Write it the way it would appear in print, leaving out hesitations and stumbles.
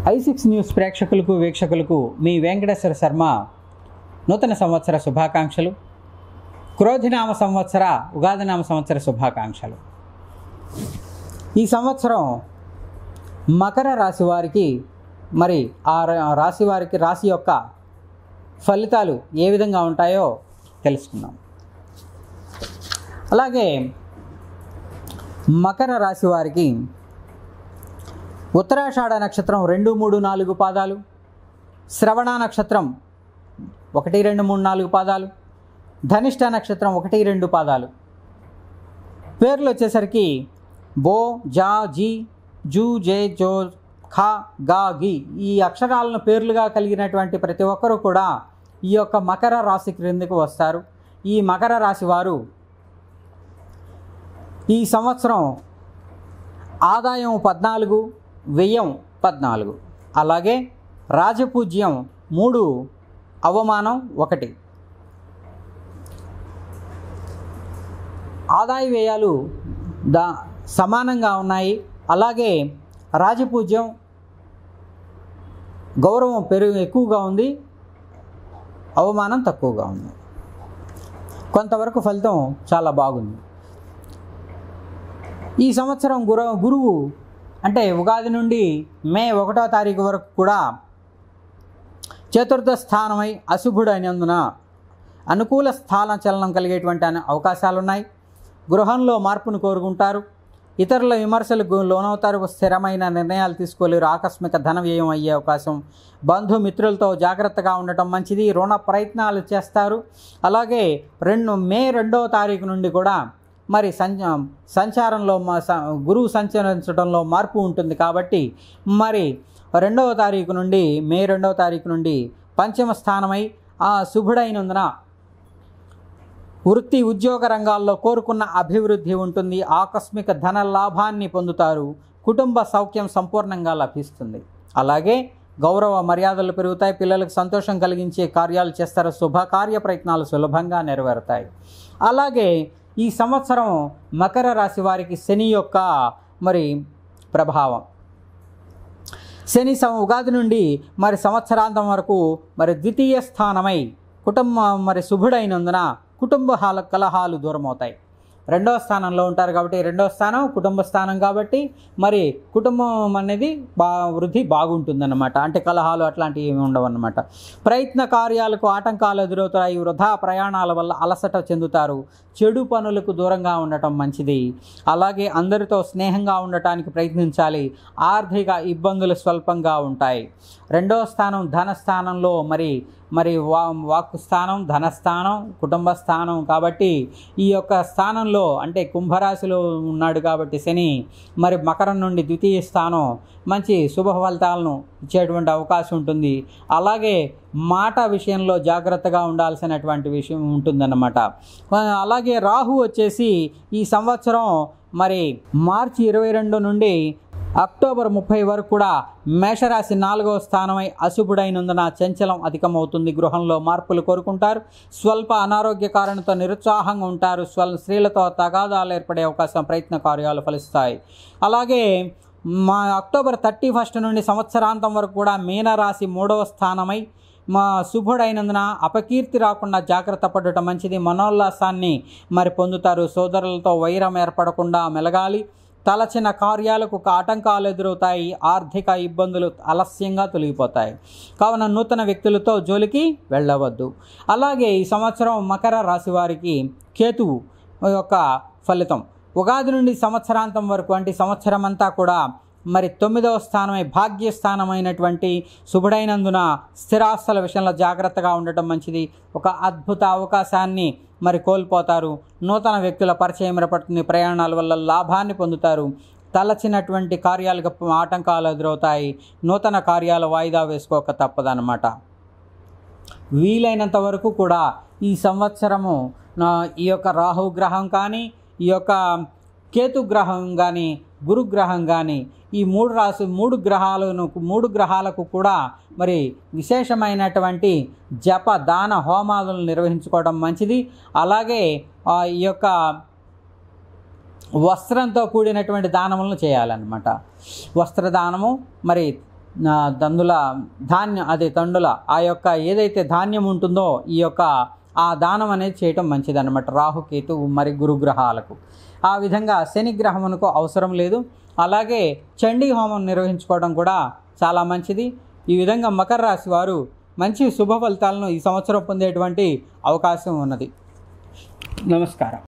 i6 news ప్రేక్షకులకు వీక్షకులకు మీ వెంకటేశ్వర శర్మ నూతన సంవత్సర శుభాకాంక్షలు. క్రోధినామ సంవత్సర ఉగాదినామ సంవత్సర శుభాకాంక్షలు. ఈ సంవత్సరం మకర రాశి వారికి మరి ఆ రాశి వారికి రాశి యొక్క ఫలితాలు ఏ విధంగా ఉంటాయో తెలుసుకుందాం. అలాగే మకర రాశి వారికి ఉత్తరాషాఢ నక్షత్రం 2, 3, 4 పాదాలు, శ్రవణ నక్షత్రం 1, 2, 3, 4 పాదాలు, ధనిష్ట నక్షత్రం 1, 2 పాదాలు. పేర్లు వచ్చేసరికి బో, జా, జీ, జూ, జే, జో, ఖా, గా, గి ఈ అక్షరాలను పేర్లుగా కలిగినటువంటి ప్రతి ఒక్కరూ కూడా ఈ యొక్క మకర రాశి క్రిందకు వస్తారు. ఈ మకర రాశి వారు ఈ సంవత్సరం ఆదాయం 14, వ్యయం 14, అలాగే రాజపూజ్యం 3, అవమానం 1. ఆదాయ వ్యయాలు సమానంగా ఉన్నాయి. అలాగే రాజపూజ్యం గౌరవం ఎక్కువగా ఉంది, అవమానం తక్కువగా ఉంది. కొంతవరకు ఫలితం చాలా బాగుంది. ఈ సంవత్సరం గురువు అంటే ఉగాది నుండి మే 1వ తారీఖు వరకు కూడా చతుర్థ స్థానమై అశుభుడు అయినందున అనుకూల స్థాన చలనం కలిగేటువంటి అవకాశాలున్నాయి. గృహంలో మార్పును కోరుకుంటారు. ఇతరుల విమర్శలకు లోనవుతారు. స్థిరమైన నిర్ణయాలు తీసుకోలేరు. ఆకస్మిక ధన వ్యయం అయ్యే అవకాశం. బంధుమిత్రులతో జాగ్రత్తగా ఉండటం మంచిది. రుణ ప్రయత్నాలు చేస్తారు. అలాగే మే 2వ తారీఖు నుండి కూడా మరి సంచారంలో గురువు సంచరించడంలో మార్పు ఉంటుంది. కాబట్టి మరి 2వ తారీఖు నుండి మే 2వ తారీఖు నుండి పంచమ స్థానమై ఆ శుభుడైనందున వృత్తి ఉద్యోగ రంగాల్లో కోరుకున్న అభివృద్ధి ఉంటుంది. ఆకస్మిక ధన లాభాన్ని పొందుతారు. కుటుంబ సౌఖ్యం సంపూర్ణంగా లభిస్తుంది. అలాగే గౌరవ మర్యాదలు పెరుగుతాయి. పిల్లలకు సంతోషం కలిగించే కార్యాలు చేస్తారు. శుభకార్య ప్రయత్నాలు సులభంగా నెరవేరుతాయి. అలాగే ఈ సంవత్సరం మకర రాశి వారికి శని యొక్క మరి ప్రభావం. శని ఉగాది నుండి మరి సంవత్సరాంతం వరకు మరి ద్వితీయ స్థానమై కుటుంబం మరి శుభుడైనందున కుటుంబ కలహాలు దూరం అవుతాయి. 2వ స్థానంలో ఉంటారు కాబట్టి 2వ స్థానం కుటుంబ స్థానం కాబట్టి మరి కుటుంబం అనేది వృద్ధి బాగుంటుందన్నమాట. అంటే కలహాలు అట్లాంటివి ఏమి ఉండవన్నమాట. ప్రయత్న కార్యాలకు ఆటంకాలు ఎదురవుతాయి. వృధా ప్రయాణాల వల్ల అలసట చెందుతారు. చెడు పనులకు దూరంగా ఉండటం మంచిది. అలాగే అందరితో స్నేహంగా ఉండటానికి ప్రయత్నించాలి. ఆర్థిక ఇబ్బందులు స్వల్పంగా ఉంటాయి. 2వ స్థానం ధనస్థానంలో మరి వాక్కు స్థానం, ధనస్థానం, కుటుంబ స్థానం కాబట్టి ఈ యొక్క స్థానంలో అంటే కుంభరాశిలో ఉన్నాడు కాబట్టి శని మరి మకరం నుండి ద్వితీయ స్థానం మంచి శుభ ఫలితాలను ఇచ్చేటువంటి అవకాశం ఉంటుంది. అలాగే మాట విషయంలో జాగ్రత్తగా ఉండాల్సినటువంటి విషయం ఉంటుందన్నమాట. అలాగే రాహు వచ్చేసి ఈ సంవత్సరం మరి మార్చి 22 నుండి అక్టోబర్ 30 వరకు కూడా మేషరాశి 4వ స్థానమై అశుభుడైనందున చంచలం అధికమవుతుంది. గృహంలో మార్పులు కోరుకుంటారు. స్వల్ప అనారోగ్య కారణంతో నిరుత్సాహంగా ఉంటారు. స్త్రీలతో తగాదాలు ఏర్పడే అవకాశం. ప్రయత్న కార్యాలు ఫలిస్తాయి. అలాగే అక్టోబర్ 31 నుండి సంవత్సరాంతం వరకు కూడా మీనరాశి 3వ స్థానమై శుభుడైనందున అపకీర్తి రాకుండా జాగ్రత్త పడటం మంచిది. మనోల్లాసాన్ని మరి పొందుతారు. సోదరులతో వైరం ఏర్పడకుండా మెలగాలి. తలచిన కార్యాలకు ఆటంకాలు ఎదురవుతాయి. ఆర్థిక ఇబ్బందులు ఆలస్యంగా తొలగిపోతాయి. కావున నూతన వ్యక్తులతో జోలికి వెళ్ళవద్దు. అలాగే ఈ సంవత్సరం మకర రాశి వారికి కేతువు యొక్క ఫలితం ఉగాది నుండి సంవత్సరాంతం వరకు అంటే సంవత్సరం అంతా కూడా మరి 9వ స్థానమై భాగ్యస్థానమైనటువంటి శుభుడైనందున స్థిరాస్తుల విషయంలో జాగ్రత్తగా ఉండటం మంచిది. ఒక అద్భుత అవకాశాన్ని మరి కోల్పోతారు. నూతన వ్యక్తుల పరిచయం ఏర్పడుతుంది. ప్రయాణాల వల్ల లాభాన్ని పొందుతారు. తలచినటువంటి కార్యాలకు ఆటంకాలు ఎదురవుతాయి. నూతన కార్యాలు వాయిదా వేసుకోక తప్పదన్నమాట. వీలైనంత వరకు కూడా ఈ సంవత్సరము ఈ యొక్క రాహుగ్రహం కానీ ఈ యొక్క కేతుగ్రహం కానీ గురుగ్రహం కానీ ఈ 3 గ్రహాలకు కూడా మరి విశేషమైనటువంటి జప దాన హోమాలను నిర్వహించుకోవడం మంచిది. అలాగే ఈ యొక్క వస్త్రంతో కూడినటువంటి దానములను చేయాలన్నమాట. వస్త్రదానము మరి దందుల ధాన్యం అదే తండుల ఆ యొక్క ఏదైతే ధాన్యం ఉంటుందో ఈ యొక్క ఆ దానం అనేది చేయటం మంచిదన్నమాట రాహుకేతు మరి గురుగ్రహాలకు. ఆ విధంగా శని గ్రహమునకు అవసరం లేదు. అలాగే చండీ హోమం నిర్వహించుకోవడం కూడా చాలా మంచిది. ఈ విధంగా మకర రాశి వారు మంచి శుభ ఫలితాలను ఈ సంవత్సరం పొందేటువంటి అవకాశం ఉన్నది. నమస్కారం.